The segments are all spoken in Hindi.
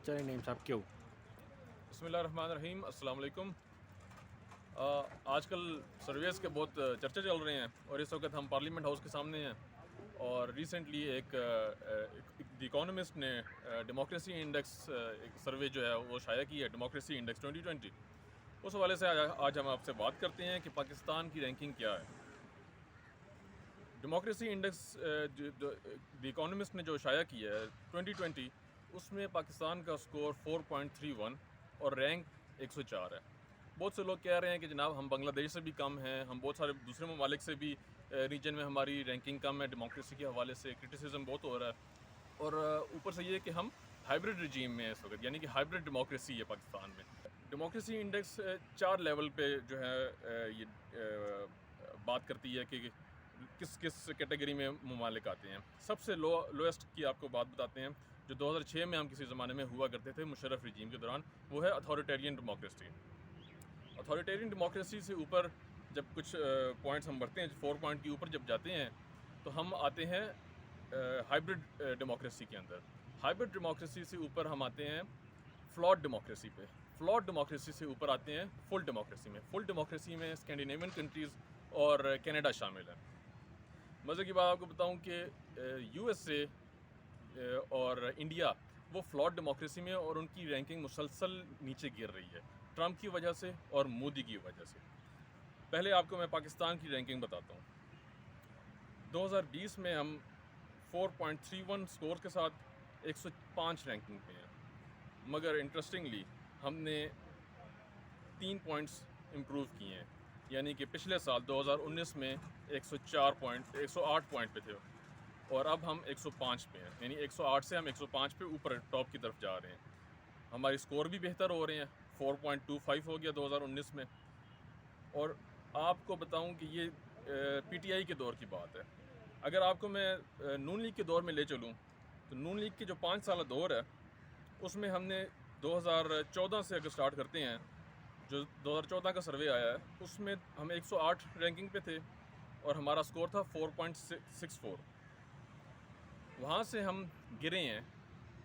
चलें नईम साहब क्यों? बिस्मिल्लाहिर्रहमानिर्रहीम, अस्सलाम वालेकुम। आजकल सर्वेस के बहुत चर्चे चल रहे हैं और इस वक्त हम पार्लियामेंट हाउस के सामने हैं और रिसेंटली एक द इकोनॉमिस्ट ने डेमोक्रेसी इंडेक्स एक सर्वे जो है वो शाया की है, डेमोक्रेसी इंडेक्स 2020। उस हवाले से आज हम आपसे बात करते हैं कि पाकिस्तान की रैंकिंग क्या है। डेमोक्रेसी इंडेक्स द इकोनॉमिस्ट ने जो शाया किया है 2020, उसमें पाकिस्तान का स्कोर 4.31 और रैंक 104 है। बहुत से लोग कह रहे हैं कि जनाब हम बांग्लादेश से भी कम हैं, हम बहुत सारे दूसरे ममालिक से भी रीजन में हमारी रैंकिंग कम है। डेमोक्रेसी के हवाले से क्रिटिसिज्म बहुत हो रहा है और ऊपर से ये कि हम हाइब्रिड रजीम में इस वक्त, यानी कि हाइब्रिड डेमोक्रेसी है पाकिस्तान में। डेमोक्रेसी इंडेक्स 4 लेवल पे जो है ये बात करती है कि किस किस कैटेगरी में ममालिक आते हैं। सबसे लोएस्ट की आपको बात बताते हैं, जो 2006 में हम किसी ज़माने में हुआ करते थे मुशर्रफ रजीम के दौरान, वो है अथॉरिटेरियन डेमोक्रेसी। अथॉरिटेरियन डेमोक्रेसी से ऊपर जब कुछ पॉइंट्स हम बढ़ते हैं, 4 पॉइंट के ऊपर जब जाते हैं तो हम आते हैं हाइब्रिड डेमोक्रेसी के अंदर। हाइब्रिड डेमोक्रेसी से ऊपर हम आते हैं फ्लॉड डेमोक्रेसी पे। फ्लॉड डेमोक्रेसी से ऊपर आते हैं फुल डेमोक्रेसी में। फुल डेमोक्रेसी में स्कैंडिनेवियन कंट्रीज़ और कनाडा शामिल है। मज़े की बात आपको बताऊं कि यूएसए और इंडिया वो फ्लॉड डेमोक्रेसी में, और उनकी रैंकिंग मुसलसल नीचे गिर रही है ट्रंप की वजह से और मोदी की वजह से। पहले आपको मैं पाकिस्तान की रैंकिंग बताता हूँ। 2020 में हम 4.31 स्कोर के साथ 105 रैंकिंग पे हैं, मगर इंटरेस्टिंगली हमने 3 पॉइंट्स इम्प्रूव किए हैं, यानी कि पिछले साल 2019 में 108 पॉइंट पे थे और अब हम 105 पे हैं, यानी 108 से हम 105 पे ऊपर टॉप की तरफ जा रहे हैं। हमारी स्कोर भी बेहतर हो रहे हैं, 4.25 हो गया 2019 में। और आपको बताऊं कि ये पीटीआई के दौर की बात है। अगर आपको मैं नून लीग के दौर में ले चलूं, तो नून लीग के जो 5 साल दौर है उसमें हमने 2014 से अगर स्टार्ट करते हैं, जो 2014 का सर्वे आया है उसमें हम 108 रैंकिंग पे थे और हमारा स्कोर था 4.64। वहाँ से हम गिरे हैं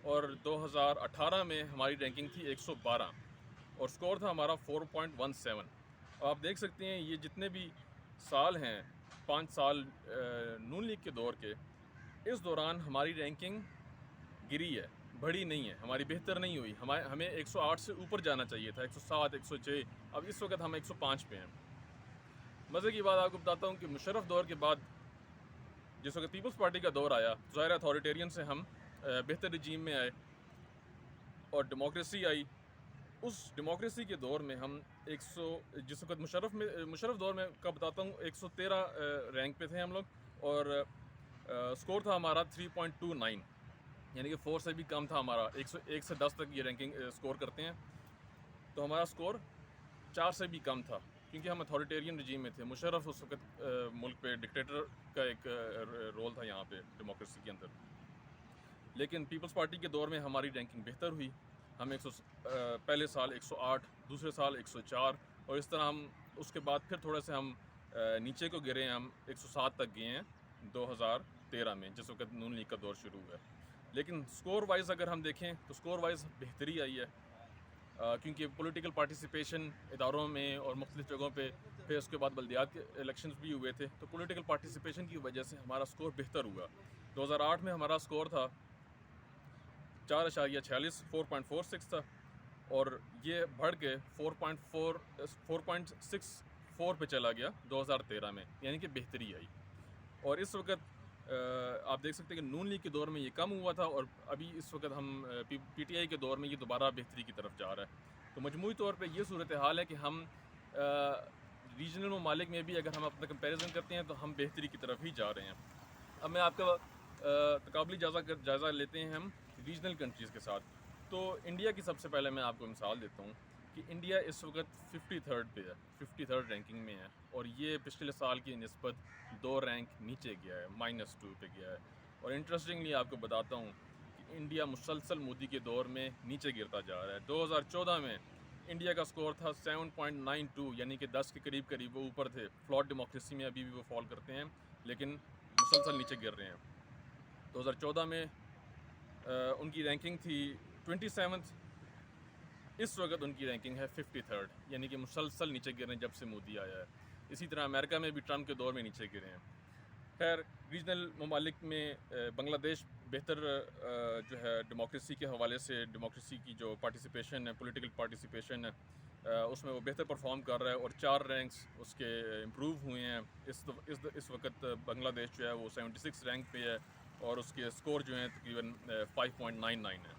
और 2018 में हमारी रैंकिंग थी 112 और स्कोर था हमारा 4.17। आप देख सकते हैं ये जितने भी साल हैं, 5 साल नून लीग के दौर के, इस दौरान हमारी रैंकिंग गिरी है, बढ़ी नहीं है, हमारी बेहतर नहीं हुई। हमें 108 से ऊपर जाना चाहिए था, 107, 106। अब इस वक्त हम 105 पे हैं। मज़े की बात आपको बताता हूँ कि मुशर्रफ दौर के बाद जिस वक्त पीपल्स पार्टी का दौर आया, ज़ाहिर अथॉरिटेरियन से हम बेहतर रजीम में आए और डेमोक्रेसी आई। उस डेमोक्रेसी के दौर में हम 100, जिस वक्त मुशर्रफ दौर में का बताता हूँ, 113 रैंक पे थे हम लोग और स्कोर था हमारा 3.29, यानी कि 4 से भी कम था हमारा। 101 से 10 तक ये रैंकिंग स्कोर करते हैं, तो हमारा स्कोर 4 से भी कम था क्योंकि हम अथॉरिटेरियन रजीम में थे। मुशर्रफ उस वक्त मुल्क पे डिक्टेटर का एक रोल था यहाँ पे डेमोक्रेसी के अंदर। लेकिन पीपल्स पार्टी के दौर में हमारी रैंकिंग बेहतर हुई। हम पहले साल 108, दूसरे साल 104 और इस तरह हम उसके बाद फिर थोड़े से हम नीचे को गिरे हैं। हम 107 तक गए हैं 2013 में, जिस वक्त नून लीग का दौर शुरू हुआ है। लेकिन स्कोर वाइज अगर हम देखें तो स्कोर वाइज बेहतरी आई है, क्योंकि पॉलिटिकल पार्टिसिपेशन इदारों में और मुख्तलिफ़ जगहों पे, फिर उसके बाद बल्दियात के इलेक्शंस भी हुए थे, तो पॉलिटिकल पार्टिसिपेशन की वजह से हमारा स्कोर बेहतर हुआ। 2008 में हमारा स्कोर था 4.46, 4.46 था और ये बढ़ के 4.64 पे चला गया 2013 में, यानी कि बेहतरी आई। और इस वक्त आप देख सकते हैं कि नून लीग के दौर में ये कम हुआ था और अभी इस वक्त हम पीटीआई के दौर में ये दोबारा बेहतरी की तरफ जा रहा है। तो मजमूई तौर पे ये सूरत हाल है कि हम रीजनल ममालिक में भी अगर हम अपना कंपैरिजन करते हैं तो हम बेहतरी की तरफ ही जा रहे हैं। अब मैं आपका तकाबली जायज़ा लेते हैं हम रीजनल कंट्रीज़ के साथ। तो इंडिया की सबसे पहले मैं आपको मिसाल देता हूँ कि इंडिया इस वक्त 53rd पे है, 53rd रैंकिंग में है और ये पिछले साल की निस्बत 2 रैंक नीचे गया है, -2 पे गया है। और इंटरेस्टिंगली आपको बताता हूँ कि इंडिया मुसलसल मोदी के दौर में नीचे गिरता जा रहा है। 2014 में इंडिया का स्कोर था 7.92, यानी कि 10 के करीब करीब वो ऊपर थे। फ्लॉड डेमोक्रेसी में अभी भी वो फॉल करते हैं, लेकिन मुसलसल नीचे गिर रहे हैं। 2014 में उनकी रैंकिंग थी 27th इस वक्त उनकी रैंकिंग है 53rd, यानी कि मुसलसल नीचे गिर रहे हैं जब से मोदी आया है। इसी तरह अमेरिका में भी ट्रम्प के दौर में नीचे गिरे हैं। खैर, रीजनल ममालिक में बांग्लादेश बेहतर जो है डेमोक्रेसी के हवाले से, डेमोक्रेसी की जो पार्टिसिपेशन है, पॉलिटिकल पार्टिसिपेशन है, उसमें वो बेहतर परफॉर्म कर रहा है और 4 रैंक्स उसके इम्प्रूव हुए हैं। इस वक्त बांग्लादेश जो है वो 76 रैंक पे है और उसके स्कोर जो हैं तकरीबन 5.99 है,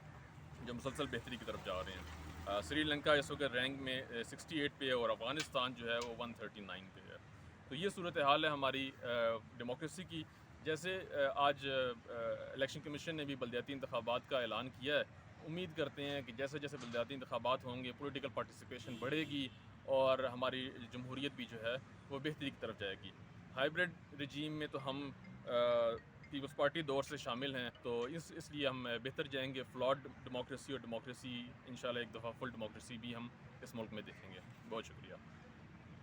जो मुसलसल बेहतरी की तरफ जा रहे हैं। श्रीलंका इस वक्त रैंक में 68 पे है और अफ़गानिस्तान जो है वो 139 पे है। तो ये सूरत हाल है हमारी डेमोक्रेसी की। जैसे आज इलेक्शन कमीशन ने भी बलदियाती इंतखाबात का ऐलान किया है। उम्मीद करते हैं कि जैसे जैसे बलदियाती इंतखाबात होंगे पॉलिटिकल पार्टिसिपेशन बढ़ेगी और हमारी जमहूरियत भी जो है वो बेहतरी की तरफ जाएगी। हाइब्रिड रजीम में तो हम पीपल्स पार्टी दौर से शामिल हैं, तो इसलिए हम बेहतर जाएंगे। फ्लॉड डेमोक्रेसी और डेमोक्रेसी इंशाल्लाह एक दफ़ा फुल डेमोक्रेसी भी हम इस मुल्क में देखेंगे। बहुत शुक्रिया।